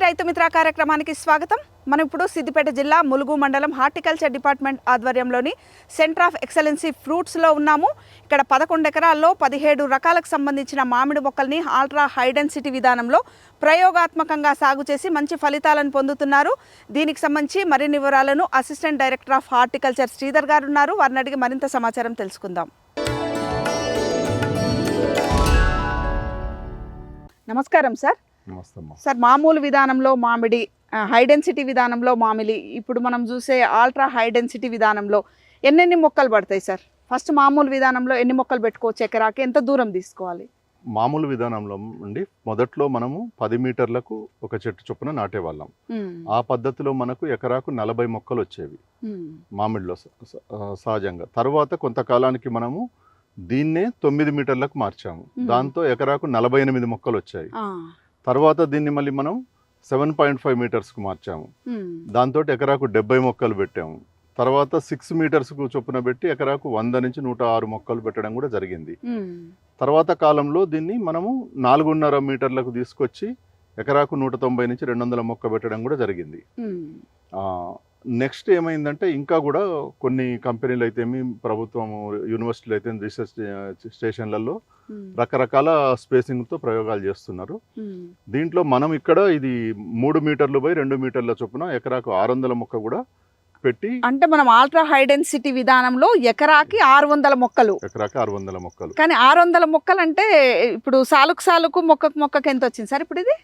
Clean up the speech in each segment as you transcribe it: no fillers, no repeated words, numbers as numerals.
రైతు మిత్ర కార్యక్రమానికి స్వాగతం. మనం ఇప్పుడు సిద్దిపేట జిల్లా ములుగు మండలం హార్టికల్చర్ డిపార్ట్మెంట్ ఆధ్వర్యంలోని సెంటర్ ఆఫ్ ఎక్సలెన్సీ ఫ్రూట్స్లో ఉన్నాము. ఇక్కడ 11 ఎకరాల్లో 17 రకాలకు సంబంధించిన మామిడి మొక్కల్ని అల్ట్రా హై డెన్సిటీ విధానంలో ప్రయోగాత్మకంగా సాగు చేసి మంచి ఫలితాలను పొందుతున్నారు. దీనికి సంబంధించి మరిన్ని వివరాలను assistant director of horticulture Sridhar గారు ఉన్నారు. వారిని అడిగి మరింత సమాచారం తెలుసుకుందాం. నమస్కారం సార్. సార్, మామూలు విధానంలో మామిడి, హై డెన్సిటీ విధానంలో మామిడి, ఇప్పుడు మనం చూసే అల్ట్రా హై డెన్సిటీ విధానంలో ఎన్నెన్ని మొక్కలు పడతాయి సార్? ఫస్ట్ మామూలు విధానంలో ఎన్ని మొక్కలు పెట్టుకోవచ్చు? ఎకరాకి ఎంత దూరం తీసుకోవాలి? మామూలు విధానంలో అండి మొదట్లో మనము 10 మీటర్లకు ఒక చెట్టు చొప్పున నాటేవాళ్ళం. ఆ పద్ధతిలో మనకు ఎకరాకు 40 మొక్కలు వచ్చేవి మామిడిలో సహజంగా. తర్వాత కొంతకాలానికి మనము దీన్నే 9 మీటర్లకు మార్చాము. దాంతో ఎకరాకు 48 మొక్కలు వచ్చాయి. తర్వాత దీన్ని మళ్ళీ మనం 7.5 మీటర్స్కు మార్చాము. దాంతో ఎకరాకు 70 మొక్కలు పెట్టాము. తర్వాత 6 మీటర్స్కు చొప్పున పెట్టి ఎకరాకు 100 నుంచి 106 మొక్కలు పెట్టడం కూడా జరిగింది. తర్వాత కాలంలో దీన్ని మనము 4.5 మీటర్లకు తీసుకొచ్చి ఎకరాకు 190 నుంచి 200 మొక్క పెట్టడం కూడా జరిగింది. నెక్స్ట్ ఏమైందంటే ఇంకా కూడా కొన్ని కంపెనీలు అయితే ప్రభుత్వం, యూనివర్సిటీలు అయితే రీసెర్చ్ స్టేషన్లలో రకరకాల స్పేసింగ్తో ప్రయోగాలు చేస్తున్నారు. దీంట్లో మనం ఇక్కడ ఇది 3 మీటర్లు బై 2 మీటర్ల చొప్పున ఎకరాకు 600 మొక్క కూడా పెట్టి, అంటే మనం అల్ట్రా హై డెన్సిటీ విధానంలో ఎకరాకి 600 మొక్కలు, ఎకరాకి 600 మొక్కలు. కానీ 600 మొక్కలు అంటే ఇప్పుడు సాలుకు మొక్కకి ఎంత వచ్చింది సార్? ఇప్పుడు ఇది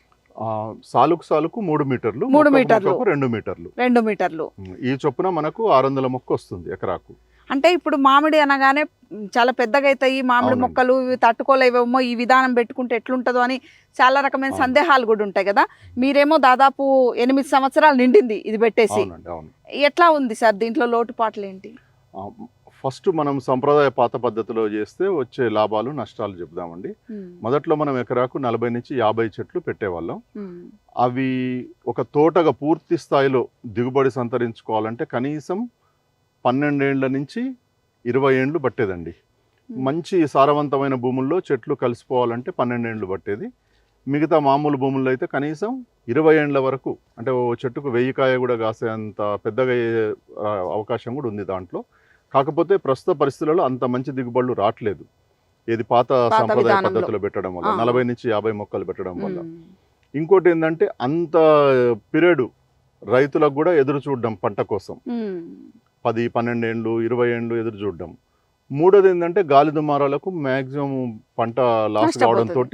సాలుకు 3 మీటర్లు, 3 మీటర్లు, 2 మీటర్లు, 2 మీటర్లు ఈ చొప్పున మనకు 600 మొక్క వస్తుంది ఎకరాకు. అంటే ఇప్పుడు మామిడి అనగానే చాలా పెద్దగా అవుతాయి మామిడి మొక్కలు, తట్టుకోలేవేమో, ఈ విధానం పెట్టుకుంటే ఎట్లుంటుందో అని చాలా రకమైన సందేహాలు కూడా ఉంటాయి కదా. మీరేమో దాదాపు 8 సంవత్సరాలు నిండింది ఇది పెట్టేసి. ఎట్లా ఉంది సార్ దీంట్లో లోటుపాట్లు ఏంటి? ఫస్ట్ మనం సంప్రదాయ పాత పద్ధతిలో చేస్తే వచ్చే లాభాలు నష్టాలు చెప్దామండి. మొదట్లో మనం ఎకరాకు 40 నుంచి 50 చెట్లు పెట్టేవాళ్ళం. అవి ఒక తోటగా పూర్తి స్థాయిలో దిగుబడి సంతరించుకోవాలంటే కనీసం 12 ఏళ్ల నుంచి 20 ఏళ్ళు పట్టేదండి. మంచి సారవంతమైన భూముల్లో చెట్లు కలిసిపోవాలంటే 12 ఏళ్ళు పట్టేది. మిగతా మామూలు భూముల్లో అయితే కనీసం 20 ఏళ్ళ వరకు, అంటే ఓ చెట్టుకు 1000 కాయ కూడా కాసేంత పెద్దగా అయ్యే అవకాశం కూడా ఉంది దాంట్లో. కాకపోతే ప్రస్తుత పరిస్థితులలో అంత మంచి దిగుబడులు రావట్లేదు. ఏది పాత సంప్రదాయ పద్ధతిలో పెట్టడం వల్ల, 40 నుంచి 50 మొక్కలు పెట్టడం వల్ల. ఇంకోటి ఏంటంటే అంత పీరియడ్ రైతులకు కూడా ఎదురు చూడడం పంట కోసం, 10, 12 ఏళ్ళు, 20 ఏళ్ళు ఎదురు చూడడం. మూడోది ఏంటంటే గాలి దుమారాలకు మ్యాక్సిమం పంట లాస్ కావడంతో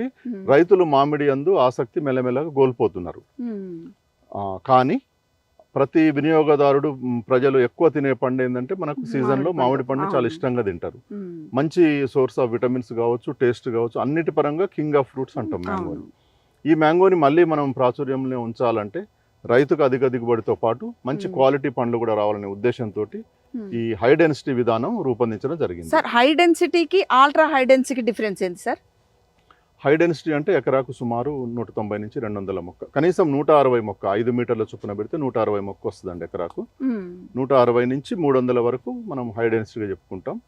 రైతులు మామిడి యందు ఆసక్తి మెల్లమెల్లగా కోల్పోతున్నారు. కానీ ప్రతి వినియోగదారుడు, ప్రజలు ఎక్కువ తినే పండు ఏంటంటే మనకు సీజన్లో మామిడి పండు చాలా ఇష్టంగా తింటారు. మంచి సోర్స్ ఆఫ్ విటమిన్స్ కావచ్చు, టేస్ట్ కావచ్చు, అన్నిటి పరంగా కింగ్ ఆఫ్ ఫ్రూట్స్ అంటాం మ్యాంగోని. ఈ మ్యాంగోని మళ్ళీ మనం ప్రాచుర్యంలో ఉంచాలంటే రైతుకు అధిక దిగుబడితో పాటు మంచి క్వాలిటీ పండ్లు కూడా రావాలనే ఉద్దేశంతో ఈ హై డెన్సిటీ విధానం రూపొందించడం జరిగింది. సార్, హై డెన్సిటీకి అల్ట్రా హై డెన్సిటీ డిఫరెన్స్ ఏంటి సార్? హై డెన్సిటీ అంటే ఎకరాకు సుమారు 190 నుంచి 200 మొక్క, కనీసం 160 మొక్క, 5 మీటర్ల చొప్పున పెడితే 160 మొక్క వస్తుందండి ఎకరాకు. 160 నుంచి 300 వరకు మనం హై డెన్సిటీగా చెప్పుకుంటాం.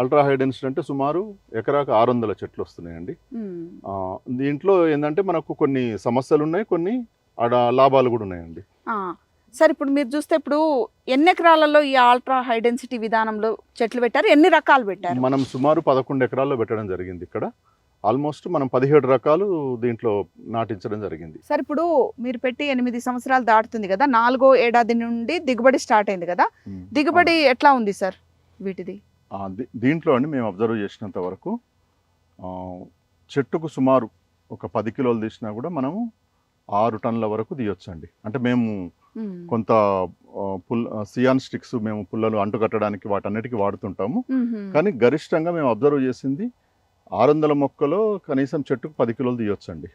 అల్ట్రా హై డెన్సిటీ అంటే సుమారు ఎకరాకు 600 చెట్లు వస్తున్నాయండి. దీంట్లో ఏంటంటే మనకు కొన్ని సమస్యలు ఉన్నాయి, కొన్ని లాభాలు కూడా ఉన్నాయండి. సార్, ఇప్పుడు మీరు చూస్తే ఇప్పుడు ఎన్ని ఎకరాలలో ఈ అల్ట్రా హై డెన్సిటీ విధానంలో చెట్లు పెట్టారు, ఎన్ని రకాలు పెట్టారు? మనం సుమారు 11 ఎకరాల్లో పెట్టడం జరిగింది. ఇక్కడ ఆల్మోస్ట్ మనం 17 రకాలు దీంట్లో నాటించడం జరిగింది. సార్, ఇప్పుడు మీరు పెట్టి 8 సంవత్సరాలు దాటుతుంది కదా, 4వ ఏడాది నుండి దిగుబడి స్టార్ట్ అయింది కదా, దిగుబడి ఎట్లా ఉంది సార్ వీటిది? దీంట్లో అండి మేము అబ్జర్వ్ చేసినంత వరకు చెట్టుకు సుమారు ఒక 10 కిలోలు తీసినా కూడా మనము 6 టన్నుల వరకు తీయొచ్చండి. అంటే మేము కొంత సియాన్ స్టిక్స్ మేము పుల్లలు అంటుకట్టడానికి వాటన్నిటికీ వాడుతుంటాము. కానీ గరిష్టంగా మేము అబ్జర్వ్ చేసింది 600 మొక్కలో కనీసం చెట్టుకు 10 కిలోలు తీయొచ్చండి.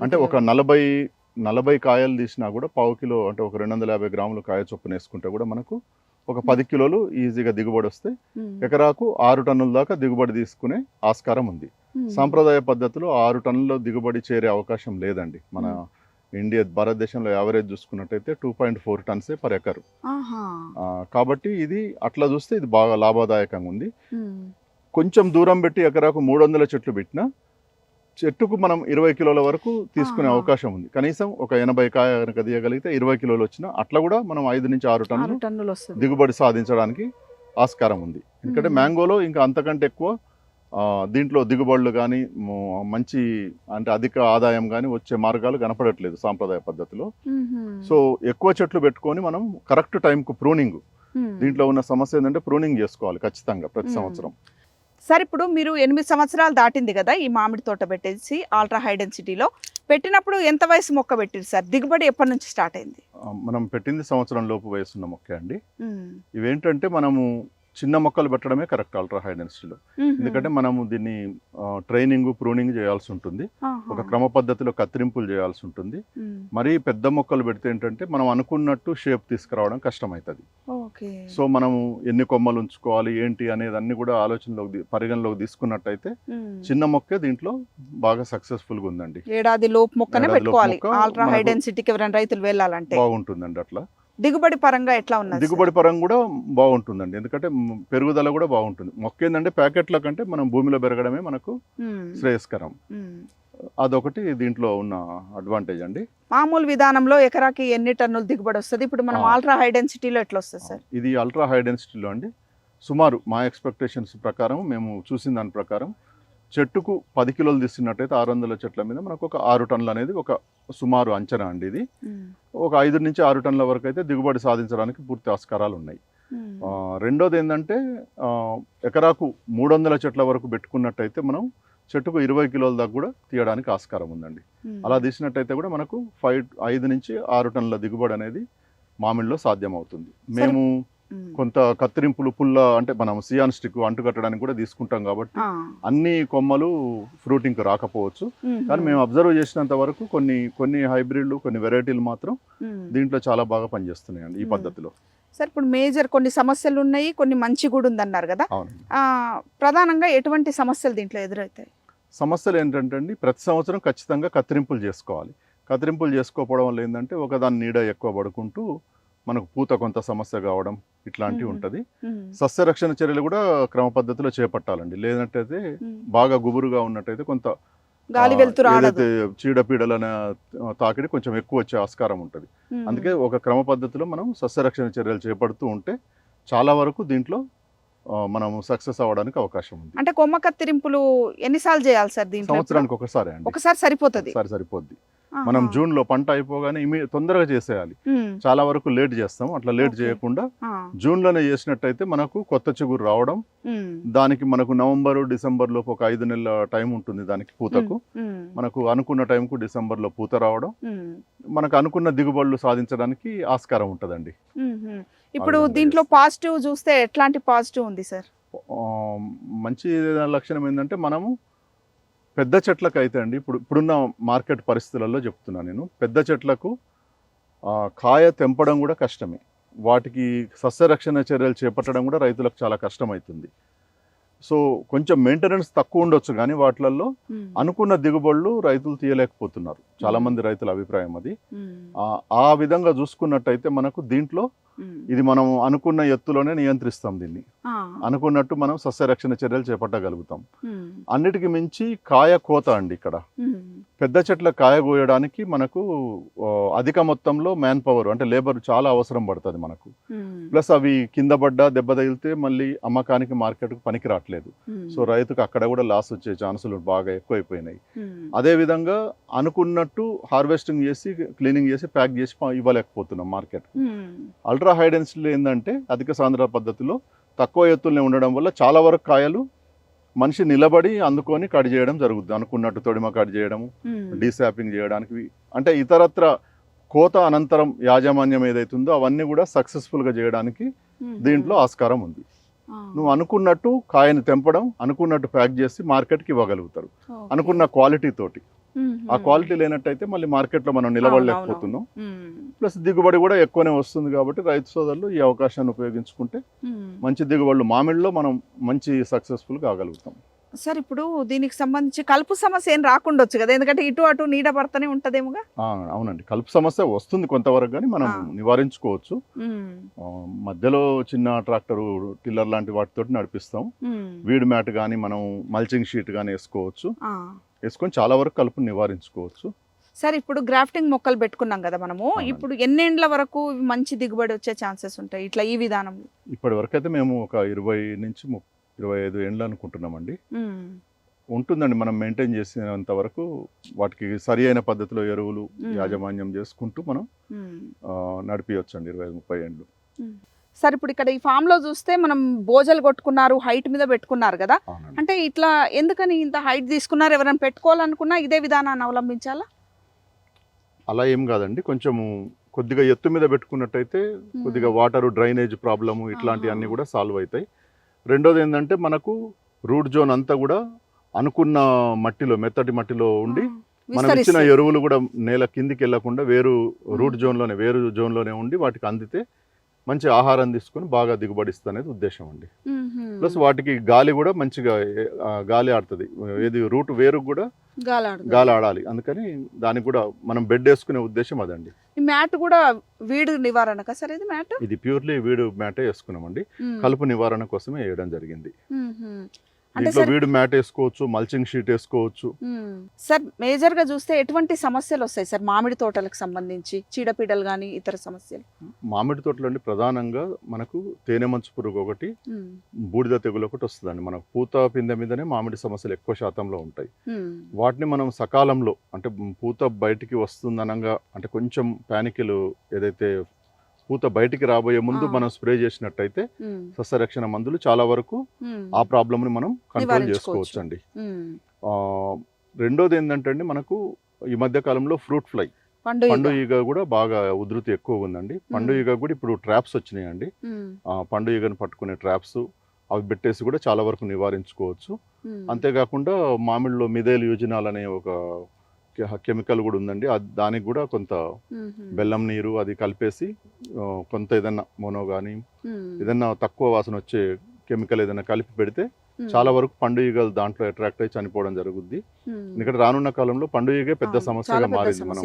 అంటే ఒక 40 కాయలు తీసినా కూడా 1/4 కిలో, అంటే ఒక 250 గ్రాములు కాయ చొప్పున వేసుకుంటే కూడా మనకు ఒక 10 కిలోలు ఈజీగా దిగుబడి వస్తే ఎకరాకు 6 టన్నుల దాకా దిగుబడి తీసుకునే ఆస్కారం ఉంది. సాంప్రదాయ పద్ధతిలో 6 టన్నుల దిగుబడి చేరే అవకాశం లేదండి. మన భారతదేశంలో యావరేజ్ చూసుకున్నట్టయితే 2.4 టన్సే పర్ ఎకర్. కాబట్టి ఇది అట్లా చూస్తే ఇది బాగా లాభదాయకంగా ఉంది. కొంచెం దూరం పెట్టి ఎకరాకు 300 చెట్లు పెట్టినా చెట్టుకు మనం 20 కిలోల వరకు తీసుకునే ఆహా. అవకాశం ఉంది. కనీసం ఒక 80 కాయ కనుక తీయగలిగితే 20 కిలోలు వచ్చినా అట్లా కూడా మనం 5 నుంచి 6 6 టన్నులు టన్నులు వస్తుంది. దిగుబడి సాధించడానికి ఆస్కారం ఉంది. ఎందుకంటే మ్యాంగోలో ఇంకా అంతకంటే ఎక్కువ దీంట్లో దిగుబడులు కానీ మంచి అంటే అధిక ఆదాయం కానీ వచ్చే మార్గాలు కనపడట్లేదు సాంప్రదాయ పద్ధతిలో. సో ఎక్కువ చెట్లు పెట్టుకొని మనం కరెక్ట్ టైంకు ప్రూనింగ్, దీంట్లో ఉన్న సమస్య ఏంటంటే ప్రూనింగ్ చేసుకోవాలి ఖచ్చితంగా ప్రతి సంవత్సరం. సార్ ఇప్పుడు మీరు 8 సంవత్సరాలు దాటింది కదా ఈ మామిడి తోట పెట్టేసి అల్ట్రా హై డెన్సిటీలో పెట్టినప్పుడు ఎంత వయసు మొక్క పెట్టిరు సార్? దిగుబడి ఎప్పటి నుంచి స్టార్ట్ అయింది? మనం పెట్టింది సంవత్సరం లోపు వయసున్న మొక్కే అండి. ఇవేంటంటే మనము చిన్న మొక్కలు పెట్టడమే కరెక్ట్ అల్ట్రా హై డెన్సిటీలో. ఎందుకంటే మనము దీన్ని ట్రైనింగ్ ప్రూనింగ్ చేయాల్సి ఉంటుంది, ఒక క్రమ పద్ధతిలో కత్తిరింపులు చేయాల్సి ఉంటుంది. మరీ పెద్ద మొక్కలు పెడితే ఏంటంటే మనం అనుకున్నట్టు షేప్ తీసుకురావడం కష్టమవుతుంది. సో మనము ఎన్ని కొమ్మలు ఉంచుకోవాలి ఏంటి అనేది అన్ని కూడా పరిగణలోకి తీసుకున్నట్టయితే చిన్న మొక్కే దీంట్లో బాగా సక్సెస్ఫుల్ గా ఉందండి. ఏడాది లోపు మొక్కనే పెట్టుకోవాలి మొక్క అల్ట్రా హై డెన్సిటీకి ఎవరైనా రైతులు వెళ్ళాలంటే. బాగుంటుందండి. అట్లా దిగుబడి పరంగా ఎట్లా ఉన్నది? దిగుబడి పరంగా కూడా బాగుంటుందండి, ఎందుకంటే పెరుగుదల కూడా బాగుంటుంది. మొక్క ఏంటంటే ప్యాకెట్ల కంటే మనం భూమిలో పెరగడమే మనకు శ్రేయస్కరం. అదొకటి దీంట్లో ఉన్న అడ్వాంటేజ్ అండి. మామూలు విధానంలో ఎకరాకి ఎన్ని టన్నులు దిగుబడి వస్తుంది? ఇప్పుడు మనం అల్ట్రా హై డెన్సిటీలో ఎట్లా వస్తుంది సార్? ఇది అల్ట్రా హై డెన్సిటీలో అండి సుమారు మా ఎక్స్పెక్టేషన్స్ ప్రకారం, మేము చూసిన దాని ప్రకారం చెట్టుకు 10 కిలోలు తీసినట్టయితే 600 చెట్ల మీద మనకు ఒక 6 టన్నులు అనేది ఒక సుమారు అంచనా అండి. ఇది ఒక 5 నుంచి 6 టన్నుల వరకు అయితే దిగుబడి సాధించడానికి పూర్తి ఆస్కారాలు ఉన్నాయి. రెండోది ఏంటంటే ఎకరాకు 300 చెట్ల వరకు పెట్టుకున్నట్టయితే మనం చెట్టుకు 20 కిలోల దాకా కూడా తీయడానికి ఆస్కారం ఉందండి. అలా తీసినట్టయితే కూడా మనకు 5 నుంచి 6 టన్నుల దిగుబడి అనేది మామిడిలో సాధ్యం అవుతుంది. మేము కొంత కత్తిరింపులు పుల్ల అంటే మనం సియాన్ స్టిక్ అంటు కట్టడానికి కూడా తీసుకుంటాం కాబట్టి అన్ని కొమ్మలు ఫ్రూటింగ్ రాకపోవచ్చు. కానీ మేము అబ్జర్వ్ చేసినంత వరకు కొన్ని హైబ్రిడ్లు, కొన్ని వెరైటీలు మాత్రం దీంట్లో చాలా బాగా పనిచేస్తున్నాయండి ఈ పద్ధతిలో. సార్ ఇప్పుడు మేజర్ కొన్ని సమస్యలు ఉన్నాయి, కొన్ని మంచి కూడా ఉందన్నారు కదా, ప్రధానంగా ఎటువంటి సమస్యలు దీంట్లో ఎదురవుతాయి? సమస్యలు ఏంటంటే అండి, ప్రతి సంవత్సరం ఖచ్చితంగా కత్తిరింపులు చేసుకోవాలి. కత్తిరింపులు చేసుకోకపోవడం వల్ల ఏంటంటే ఒకదాని నీడ ఎక్కువ పడుకుంటూ మనకు పూత కొంత సమస్య కావడం ఇట్లాంటివి ఉంటుంది. సస్యరక్షణ చర్యలు కూడా క్రమ పద్ధతిలో చేపట్టాలండి. లేదంటైతే బాగా గుబురుగా ఉన్నట్టయితే కొంత గాలి వెలుతురు ఏదైతే చీడపీడల తాకిడి కొంచెం ఎక్కువ వచ్చే ఆస్కారం ఉంటుంది. అందుకే ఒక క్రమ పద్ధతిలో మనం సస్యరక్షణ చర్యలు చేపడుతూ ఉంటే చాలా వరకు దీంట్లో మనం సక్సెస్ అవ్వడానికి అవకాశం ఉంది. అంటే కొమ్మ కత్తిరింపులు ఎన్నిసార్లు చేయాలి సార్? దీంట్లో సంవత్సరానికి ఒకసారి అండి. ఒకసారి సరిపోతుంది? సరిపోద్ది. మనం జూన్ లో పంట అయిపోగానే తొందరగా చేసేయాలి. చాలా వరకు లేట్ చేస్తాం. అట్లా లేట్ చేయకుండా జూన్ లోనే చేసినట్టయితే మనకు కొత్త చిగురు రావడం, దానికి మనకు నవంబర్ డిసెంబర్ లోపు ఒక 5 నెలల టైం ఉంటుంది దానికి పూతకు. మనకు అనుకున్న టైంకు డిసెంబర్ లో పూత రావడం, మనకు అనుకున్న దిగుబడులు సాధించడానికి ఆస్కారం ఉంటుందండి. ఇప్పుడు దీంట్లో పాజిటివ్ చూస్తే ఎట్లాంటి పాజిటివ్ ఉంది సార్? మంచి లక్షణం ఏంటంటే మనము పెద్ద చెట్లకు అయితే అండి, ఇప్పుడున్న మార్కెట్ పరిస్థితులలో చెప్తున్నా నేను, పెద్ద చెట్లకు కాయ తెంపడం కూడా కష్టమే. వాటికి సస్యరక్షణ చర్యలు చేపట్టడం కూడా రైతులకు చాలా కష్టమవుతుంది. సో కొంచెం మెయింటెనెన్స్ తక్కువ ఉండొచ్చు, కానీ వాటిలలో అనుకున్న దిగుబడులు రైతులు తీయలేకపోతున్నారు. చాలా మంది రైతుల అభిప్రాయం అది. ఆ విధంగా చూసుకున్నట్టయితే మనకు దీంట్లో ఇది మనం అనుకున్న ఎత్తులోనే నియంత్రిస్తాం. దీన్ని అనుకున్నట్టు మనం సస్యరక్షణ చర్యలు చేపట్టగలుగుతాం. అన్నిటికీ మించి కాయ కోత అండి. ఇక్కడ పెద్ద చెట్ల కాయ కోయడానికి మనకు అధిక మొత్తంలో మ్యాన్ పవర్ అంటే లేబర్ చాలా అవసరం పడుతుంది మనకు. ప్లస్ అవి కింద పడ్డా దెబ్బ తగిలితే మళ్ళీ అమ్మకానికి మార్కెట్కు పనికి రావట్లేదు. సో రైతుకు అక్కడ కూడా లాస్ వచ్చే ఛాన్సులు బాగా ఎక్కువైపోయినాయి. అదే విధంగా అనుకున్నట్టు హార్వెస్టింగ్ చేసి క్లీనింగ్ చేసి ప్యాక్ చేసి ఇవ్వలేకపోతున్నాం మార్కెట్. అల్ట్రా హై డెన్సిటీలో ఏంటంటే అధిక సాంద్రత పద్ధతిలో తక్కువ ఎత్తుల్ని ఉండడం వల్ల చాలా వరకు కాయలు మనిషి నిలబడి అందుకొని కట్ చేయడం జరుగుతుంది. అనుకున్నట్టు తొడిమ కట్ చేయడము, డీసాపింగ్ చేయడానికి, అంటే ఇతరత్ర కోత అనంతరం యాజమాన్యం ఏదైతుందో అవన్నీ కూడా సక్సెస్ఫుల్గా చేయడానికి దీంట్లో ఆస్కారం ఉంది. నువ్వు అనుకున్నట్టు కాయను తెంపడం, అనుకున్నట్టు ప్యాక్ చేసి మార్కెట్కి ఇవ్వగలుగుతారు అనుకున్న క్వాలిటీ తోటి. ఆ క్వాలిటీ లేనట్టయితే మళ్ళీ మార్కెట్లో మనం నిలబడలేకపోతున్నాం. ప్లస్ దిగుబడి కూడా ఎక్కువనే వస్తుంది. కాబట్టి రైతు సోదరులు ఈ అవకాశాన్ని ఉపయోగించుకుంటే మంచి దిగుబడులు మామిడిలో మనం మంచి సక్సెస్ఫుల్ కాగలుగుతాం. సార్ ఇప్పుడు దీనికి సంబంధించి కలుపు సమస్య ఏం రాకుండొచ్చు కదా, ఎందుకంటే ఇటు అటు నీడ పడతానే ఉంటదేమోగా? అవునండి, కలుపు సమస్య వస్తుంది కొంతవరకు, కానీ మనం నివారించుకోవచ్చు. మధ్యలో చిన్న ట్రాక్టర్ టిల్లర్ లాంటి వాటితోటి నడిపిస్తాం. వీడ్ మ్యాట్ కానీ మనం మల్చింగ్ షీట్ కానీ వేసుకోవచ్చు. వేసుకొని చాలా వరకు కలుపుని నివారించుకోవచ్చు. సార్ ఇప్పుడు గ్రాఫ్టింగ్ మొక్కలు పెట్టుకున్నాం కదా మనము, అవునండి. ఇప్పుడు ఎన్నేండ్ల వరకు ఇవి మంచి దిగుబడి వచ్చే ఛాన్సెస్ ఉంటాయి ఇట్లా ఈ విధానంలో? ఇప్పటి వరకు అయితే మేము ఒక 20 నుంచి 25 ఏండ్లు అనుకుంటున్నామండి. ఉంటుందండి, మనం మెయింటైన్ చేసినంత వరకు వాటికి సరి అయిన పద్ధతిలో ఎరువులు యాజమాన్యం చేసుకుంటూ మనం నడిపించవచ్చు అండి 25-30 ఏండ్లు. సార్ ఇప్పుడు ఇక్కడ ఈ ఫామ్ లో చూస్తే మనం బోజలు కొట్టుకున్నారు, హైట్ మీద పెట్టుకున్నారు కదా, అవునండి. అంటే ఇట్లా ఎందుకని ఇంత హైట్ తీసుకున్నారు? ఎవరైనా పెట్టుకోవాలనుకున్నా ఇదే విధానాన్ని అవలంబించాలా? అలా ఏం కాదండి, కొంచెము కొద్దిగా ఎత్తు మీద పెట్టుకున్నట్టయితే కొద్దిగా వాటర్ డ్రైనేజ్ ప్రాబ్లము ఇట్లాంటివన్నీ కూడా సాల్వ్ అవుతాయి. రెండోది ఏంటంటే మనకు రూట్ జోన్ అంతా కూడా అనుకున్న మట్టిలో, మెత్తటి మట్టిలో ఉండి మనం ఇచ్చిన ఎరువులు కూడా నేల కిందికి వెళ్లకుండా వేరు జోన్లోనే ఉండి వాటికి అందితే మంచి ఆహారం తీసుకొని బాగా దిగుబడిస్తుంది అనేది ఉద్దేశం అండి. ప్లస్ వాటికి గాలి కూడా మంచిగా గాలి ఆడుతుంది, ఏది రూట్ వేరు కూడా గాలి ఆడాలి, అందుకని దానికి కూడా మనం బెడ్ వేసుకునే ఉద్దేశం అదండి. ఈ మ్యాట్ కూడా వీడు నివారణక సార్? ఇది మ్యాట్ ఇది ప్యూర్లీ వీడు మ్యాటే వేసుకున్నామండి, కలుపు నివారణ కోసమే వేయడం జరిగింది. దీంట్లో వీడు మ్యాట్ వేసుకోవచ్చు, మల్చింగ్ షీట్ వేసుకోవచ్చు. సార్ మేజర్ గా చూస్తే ఎటువంటి సమస్యలు వస్తాయి సార్ మామిడి తోటలకు సంబంధించి, చీడపీడలు కానీ ఇతర సమస్యలు? మామిడి తోటలు అండి ప్రధానంగా మనకు తేనె మంచు పురుగు ఒకటి, బూడిద తెగులు ఒకటి వస్తుందండి. మనకు పూత పిందె మీదనే మామిడి సమస్యలు ఎక్కువ శాతంలో ఉంటాయి. వాటిని మనం సకాలంలో, అంటే పూత బయటికి వస్తుందనగా, అంటే కొంచెం ప్యానికలు ఏదైతే పూత బయటికి రాబోయే ముందు మనం స్ప్రే చేసినట్టయితే సస్యరక్షణ మందులు చాలా వరకు ఆ ప్రాబ్లమ్ ని మనం కంట్రోల్ చేసుకోవచ్చు అండి. రెండోది ఏంటంటే అండి, మనకు ఈ మధ్య కాలంలో ఫ్రూట్ ఫ్లై, పండు ఈగ కూడా బాగా ఉధృతి ఎక్కువ ఉందండి. పండు ఈగ కూడా ఇప్పుడు ట్రాప్స్ వచ్చినాయండి. పండు ఈగను పట్టుకునే ట్రాప్స్ అవి పెట్టేసి కూడా చాలా వరకు నివారించుకోవచ్చు. అంతేకాకుండా మామిడిలో మిథైల్ యూజినాల్ అనే ఒక కెమికల్ కూడా ఉందండి, దానికి కూడా కొంత బెల్లం నీరు అది కలిపేసి కొంత ఏదన్నా మోనో కానీ ఏదన్నా తక్కువ వాసన వచ్చే కెమికల్ ఏదైనా కలిపి పెడితే చాలా వరకు పండు ఈగలు దాంట్లో అట్రాక్ట్ అయ్యి చనిపోవడం జరుగుద్ది. ఎందుకంటే రానున్న కాలంలో పండు ఈగే పెద్ద సమస్యగా మారింది. మనం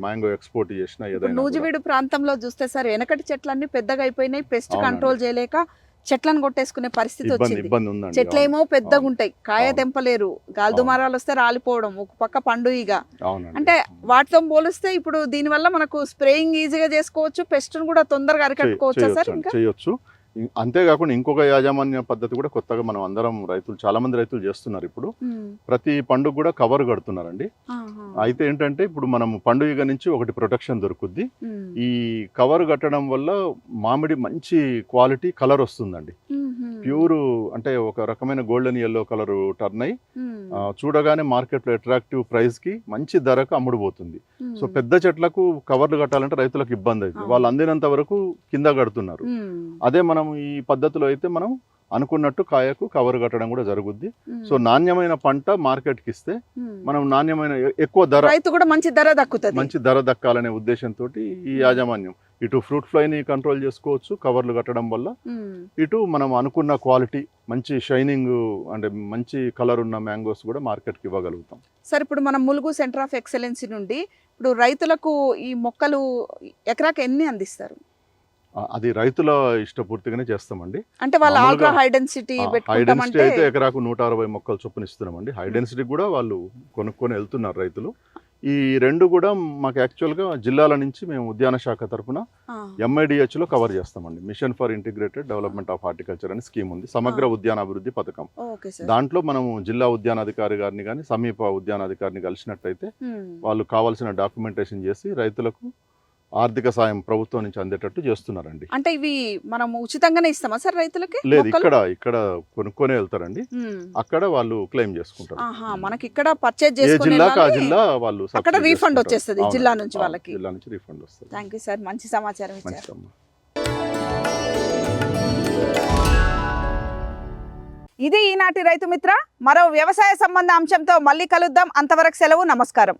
మ్యాంగో ఎక్స్పోర్ట్ చేసిన ఏదైనా నూజివీడు ప్రాంతంలో చూస్తే సార్ వెనకటి చెట్లన్నీ పెద్దగా అయిపోయినాయి, పెస్ట్ కంట్రోల్ చేయలేక చెట్లను కొట్టేసుకునే పరిస్థితి వచ్చింది. చెట్లు ఏమో పెద్దగా ఉంటాయి, కాయ తెంపలేరు, గాలి దుమారాలు వస్తే రాలిపోవడం, ఒక పక్క పండు ఈగ. అంటే వాటితో పోలిస్తే ఇప్పుడు దీని వల్ల మనకు స్ప్రేయింగ్ ఈజీగా చేసుకోవచ్చు, పెస్ట్ కూడా తొందరగా అరికట్టుకోవచ్చా సార్? ఇంకా చేయొచ్చు. అంతేకాకుండా ఇంకొక యాజమాన్య పద్ధతి కూడా కొత్తగా మనం అందరం చాలా మంది రైతులు చేస్తున్నారు. ఇప్పుడు ప్రతి పండుగ కూడా కవర్ కడుతున్నారండి. అయితే ఏంటంటే ఇప్పుడు మనం పండుగ నుంచి ఒకటి ప్రొటెక్షన్ దొరుకుద్ది. ఈ కవర్ కట్టడం వల్ల మామిడి మంచి క్వాలిటీ కలర్ వస్తుందండి. ప్యూర్ అంటే ఒక రకమైన గోల్డెన్ ఎల్లో కలర్ టర్న్ అయ్యి చూడగానే మార్కెట్లో అట్రాక్టివ్ ప్రైస్ కి మంచి ధరకు అమ్ముడుపోతుంది. సో పెద్ద చెట్లకు కవర్లు కట్టాలంటే రైతులకు ఇబ్బంది అవుతుంది, వాళ్ళు అందినంత వరకు కింద కడుతున్నారు. అదే మనం ఈ పద్ధతిలో అయితే మనం అనుకున్నట్టు కాయకు కవర్ కట్టడం కూడా జరుగుద్ది. సో నాణ్యమైన పంట మార్కెట్ కి ఇస్తే మనం నాణ్యమైన ఎక్కువ ధర, రైతు కూడా మంచి ధర దక్కాలనే ఉద్దేశంతో ఈ యాజమాన్యం ఇటు ఫ్రూట్ ఫ్లైని కంట్రోల్ చేసుకోవచ్చు కవర్లు కట్టడం వల్ల, ఇటు మనం అనుకున్న క్వాలిటీ మంచి షైనింగ్ అంటే మంచి కలర్ ఉన్న మ్యాంగోస్ కూడా మార్కెట్కి ఇవ్వగలుగుతాం. సార్ ఇప్పుడు మనం ములుగు సెంటర్ ఆఫ్ ఎక్సలెన్సీ నుండి ఇప్పుడు రైతులకు ఈ మొక్కలు ఎకరాకి ఎన్ని అందిస్తారు? అది రైతుల ఇష్టపూర్తిగానే చేస్తామండి. అంటే వాళ్ళ ఆల్ట్రా హై డెన్సిటీ అయితే ఎకరాకు 160 మొక్కలు చొప్పున ఇస్తున్నామండి. హై డెన్సిటీ కూడా వాళ్ళు కొనుక్కొని వెళ్తున్నారు రైతులు. ఈ రెండు కూడా మాకు యాక్చువల్గా జిల్లాల నుంచి మేము ఉద్యాన శాఖ తరఫున MIDH లో కవర్ చేస్తామండి. Mission for integrated development of horticulture అనే స్కీమ్ ఉంది, సమగ్ర ఉద్యాన అభివృద్ధి పథకం. దాంట్లో మనము జిల్లా ఉద్యానాధికారి గారిని కానీ సమీప ఉద్యానాధికారిని కలిసినట్టయితే వాళ్ళు కావాల్సిన డాక్యుమెంటేషన్ చేసి రైతులకు ఆర్థిక సాయం ప్రభుత్వం నుంచి అందేటట్టు చేస్తున్నారండి. అంటే ఇవి మనం ఉచితంగానే ఇస్తామా సార్ రైతులకి? లేదు, ఇక్కడ కొనుక్కొనే వెళ్తారండి, అక్కడ వాళ్ళు క్లెయిమ్ చేసుకుంటారు. మనకి ఇక్కడ పర్చేజ్ చేసుకునే జిల్లా వాళ్ళు అక్కడ రీఫండ్ వచ్చేస్తుంది జిల్లా నుంచి వాళ్ళకి. జిల్లా నుంచి రీఫండ్ వస్తుంది. థాంక్యూ సార్, మంచి సమాచారం ఇచ్చారు. ఇది ఈనాటి రైతు మిత్ర. మరో వ్యవసాయ సంబంధ అంశంతో మళ్ళీ కలుద్దాం. అంతవరకు సెలవు, నమస్కారం.